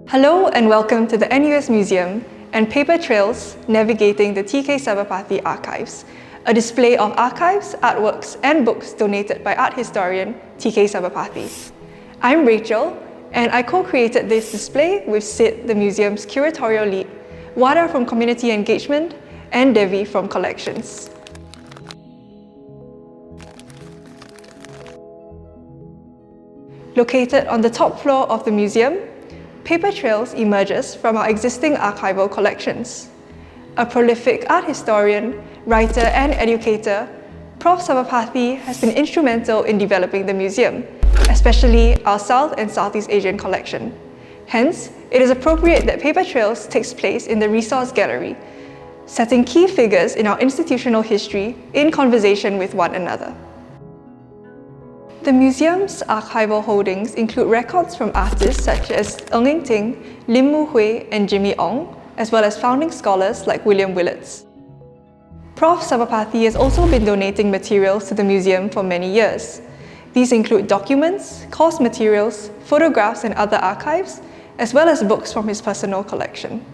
Hello and welcome to the NUS Museum and Paper Trails Navigating the TK Sabapathy Archives, a display of archives, artworks and books donated by art historian TK Sabapathy. I'm Rachel and I co-created this display with Sid, the museum's curatorial lead, Wada from Community Engagement and Devi from Collections. Located on the top floor of the museum, Paper Trails emerges from our existing archival collections. A prolific art historian, writer and educator, Prof. Sabapathy has been instrumental in developing the museum, especially our South and Southeast Asian collection. Hence, it is appropriate that Paper Trails takes place in the Resource Gallery, setting key figures in our institutional history in conversation with one another. The museum's archival holdings include records from artists such as Ng Eng Ting, Lim Mu Hui and Jimmy Ong, as well as founding scholars like William Willets. Prof. Sabapathy has also been donating materials to the museum for many years. These include documents, course materials, photographs and other archives, as well as books from his personal collection.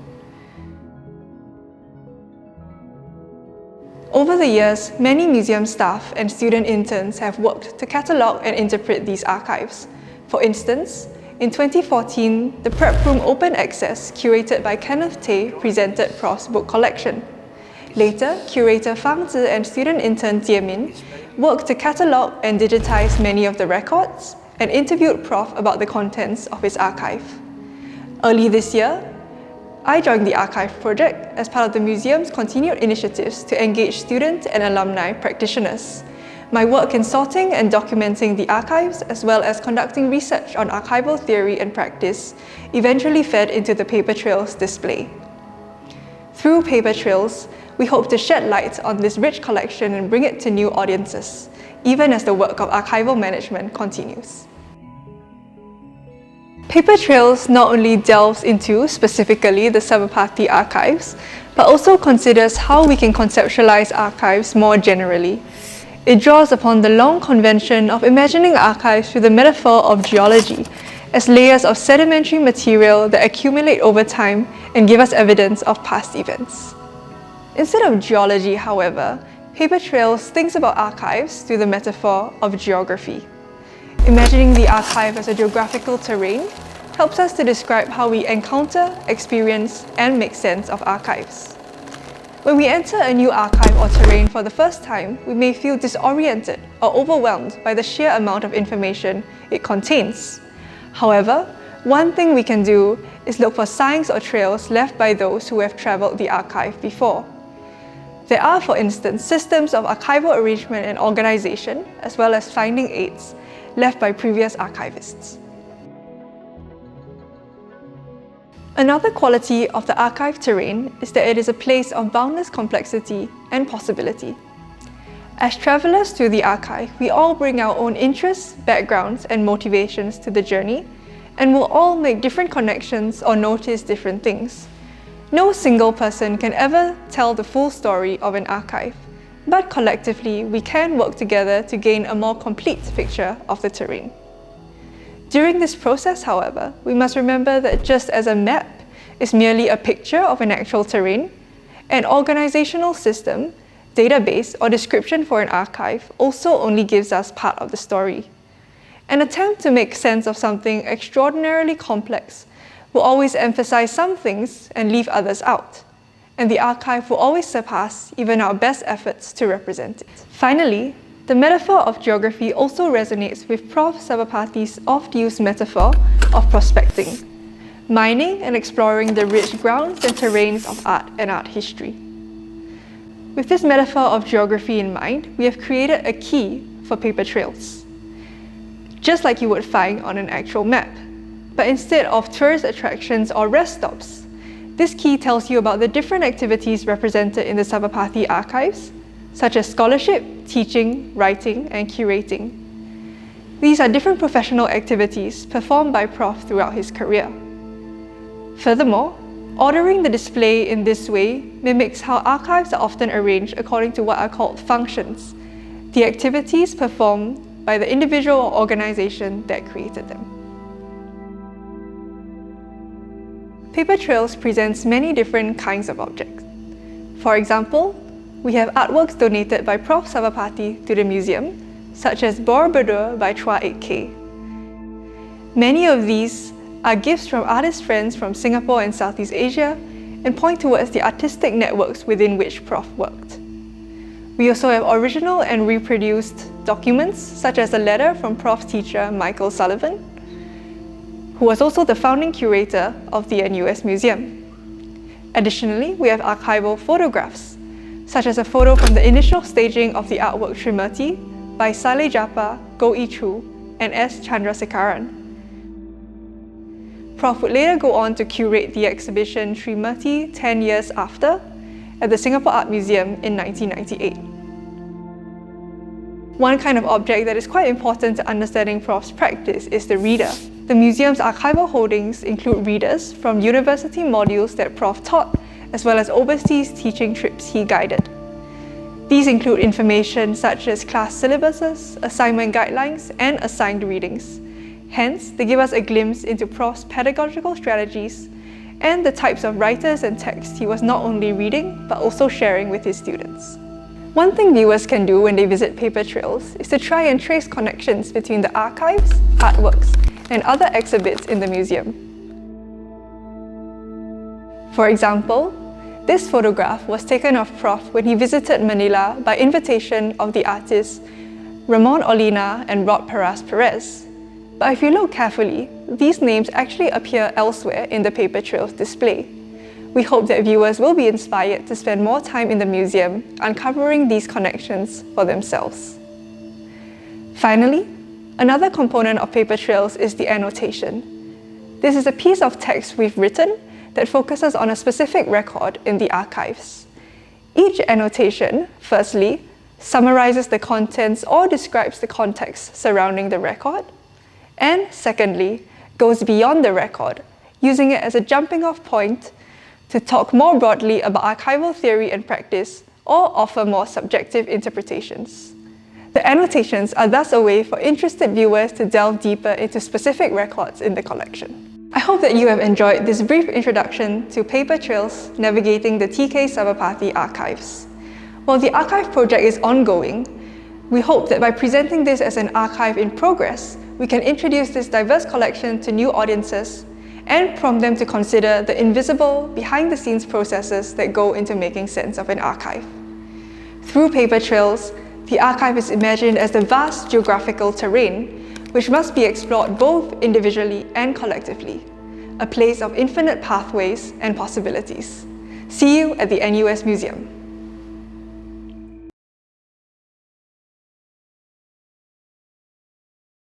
Over the years, many museum staff and student interns have worked to catalogue and interpret these archives. For instance, in 2014, the Prep Room Open Access, curated by Kenneth Tay, presented Prof's book collection. Later, curator Fang Zi and student intern Jie Min worked to catalogue and digitize many of the records and interviewed Prof about the contents of his archive. Early this year, I joined the archive project as part of the museum's continued initiatives to engage student and alumni practitioners. My work in sorting and documenting the archives, as well as conducting research on archival theory and practice, eventually fed into the Paper Trails display. Through Paper Trails, we hope to shed light on this rich collection and bring it to new audiences, even as the work of archival management continues. Paper Trails not only delves into, specifically, the Sabapathy archives, but also considers how we can conceptualize archives more generally. It draws upon the long convention of imagining archives through the metaphor of geology, as layers of sedimentary material that accumulate over time and give us evidence of past events. Instead of geology, however, Paper Trails thinks about archives through the metaphor of geography. Imagining the archive as a geographical terrain helps us to describe how we encounter, experience, and make sense of archives. When we enter a new archive or terrain for the first time, we may feel disoriented or overwhelmed by the sheer amount of information it contains. However, one thing we can do is look for signs or trails left by those who have traveled the archive before. There are, for instance, systems of archival arrangement and organization, as well as finding aids left by previous archivists. Another quality of the archive terrain is that it is a place of boundless complexity and possibility. As travelers through the archive, we all bring our own interests, backgrounds, and motivations to the journey, and will all make different connections or notice different things. No single person can ever tell the full story of an archive, but collectively, we can work together to gain a more complete picture of the terrain. During this process, however, we must remember that just as a map is merely a picture of an actual terrain, an organizational system, database, or description for an archive also only gives us part of the story. An attempt to make sense of something extraordinarily complex will always emphasize some things and leave others out, and the archive will always surpass even our best efforts to represent it. Finally, the metaphor of geography also resonates with Prof. Sabapathy's oft-used metaphor of prospecting, mining and exploring the rich grounds and terrains of art and art history. With this metaphor of geography in mind, we have created a key for Paper Trails, just like you would find on an actual map. But instead of tourist attractions or rest stops, this key tells you about the different activities represented in the Sabapathy archives, such as scholarship, teaching, writing, and curating. These are different professional activities performed by Prof throughout his career. Furthermore, ordering the display in this way mimics how archives are often arranged according to what are called functions, the activities performed by the individual or organization that created them. Paper Trails presents many different kinds of objects. For example, we have artworks donated by Prof. Sabapathy to the museum, such as Bor Berdua by Chua Ek Kay. Many of these are gifts from artist friends from Singapore and Southeast Asia and point towards the artistic networks within which Prof worked. We also have original and reproduced documents, such as a letter from Prof's teacher Michael Sullivan, who was also the founding curator of the NUS Museum. Additionally, we have archival photographs, such as a photo from the initial staging of the artwork Srimati by Saleh Japa, Goh Ee Choo, and S. Chandrasekaran. Prof would later go on to curate the exhibition Srimati 10 years after at the Singapore Art Museum in 1998. One kind of object that is quite important to understanding Prof's practice is the reader. The museum's archival holdings include readers from university modules that Prof taught, as well as overseas teaching trips he guided. These include information such as class syllabuses, assignment guidelines, and assigned readings. Hence, they give us a glimpse into Prof's pedagogical strategies and the types of writers and texts he was not only reading, but also sharing with his students. One thing viewers can do when they visit Paper Trails is to try and trace connections between the archives, artworks, and other exhibits in the museum. For example, this photograph was taken of Prof when he visited Manila by invitation of the artists Ramon Olina and Rod Perez. But if you look carefully, these names actually appear elsewhere in the Paper Trails display. We hope that viewers will be inspired to spend more time in the museum uncovering these connections for themselves. Finally, another component of Paper Trails is the annotation. This is a piece of text we've written that focuses on a specific record in the archives. Each annotation, firstly, summarizes the contents or describes the context surrounding the record, and secondly, goes beyond the record, using it as a jumping-off point to talk more broadly about archival theory and practice or offer more subjective interpretations. The annotations are thus a way for interested viewers to delve deeper into specific records in the collection. I hope that you have enjoyed this brief introduction to Paper Trails navigating the TK Sabapathy archives. While the archive project is ongoing, we hope that by presenting this as an archive in progress, we can introduce this diverse collection to new audiences and prompt them to consider the invisible, behind-the-scenes processes that go into making sense of an archive. Through Paper Trails, the archive is imagined as the vast geographical terrain, which must be explored both individually and collectively, a place of infinite pathways and possibilities. See you at the NUS Museum.